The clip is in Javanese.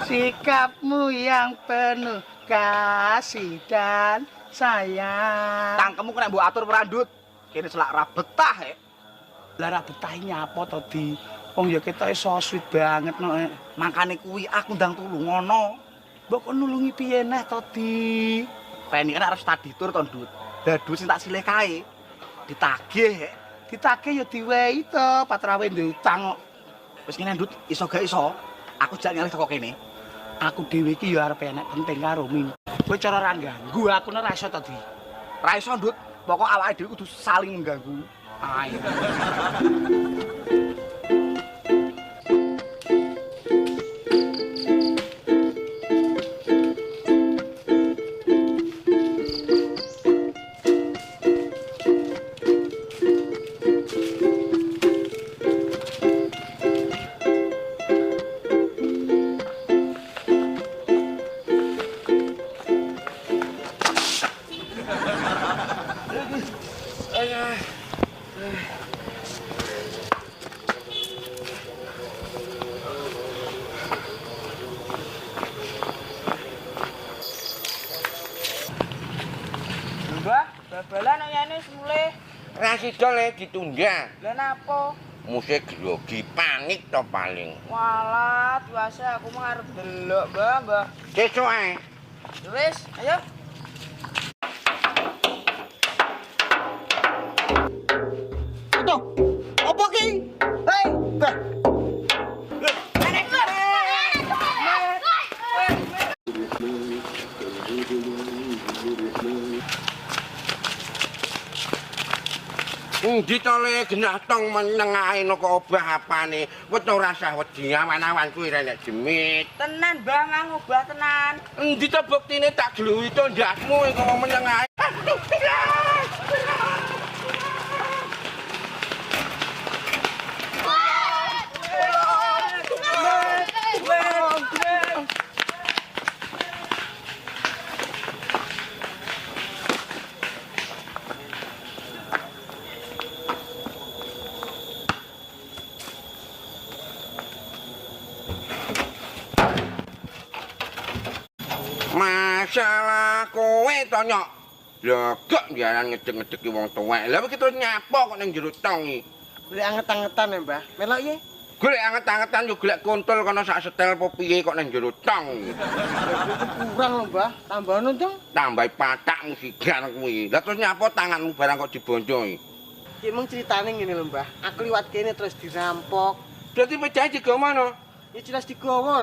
Sikapmu yang penuh kasih dan sayang. Tangkemmu kena mbok atur perandut. Kene selak ra betah ya. Lah ra betah nyapa to Di? Wong ya ketoke so sweet banget no. Makane kuwi aku ndang tulung ngono. Mbok kok nulungi piye neh to Di? Peni kan harus tadi tur to, Ndut. Lah duit sing tak silih kae ditagih. Ditagih ya diwehi to, patrawe ndek utang kok. Wis ngene, Ndut, iso gak iso. Aku jak nyalih teko kene. Aku dhewe iki ya arep enek penting karo Min. Kowe cara ra ganggu aku nek ra iso to Di. Ra iso, Ndut. Pokok awake dhewe kudu saling mengganggu. Ayo. Mbah, bal-balan nang yane semule. Ra sida le ditunda. Lah napa? Musik grogi panik to paling. Walah, biasa aku mah arep delok, Mbah. Sesuk ae. Wis, ayo. Aduh, apa ki? Hei, Mbah. Endi to le genah tong menengahe noko obah apane. Wis ora usah wedi awan-awan kuwi renek jemit. Tenan, Mbah, mang obah tenan. Endi to buktine tak gluwi to ndasmu kok menengahe. Masalah kowe to nyok. Lah kok njaran ngedek-ngedeki wong tuwek. Lah iki terus nyapa kok ning jero tong iki. Golek anget-angetan ya, Mbah. Melok ye. Golek anget-angetan yo golek kontol kono sak setel apa piye kok ning jero tong iki. Kurang lho, Mbah. Tambahan dong. Tambahi patak musikan kuwi. Lah terus nyapa tanganmu barang kok dibonco iki. Ki mung critane ngene lho, Mbah. Aku liwat kene terus dirampok. Berarti pecahe digawa mana? Ya jelas digawa.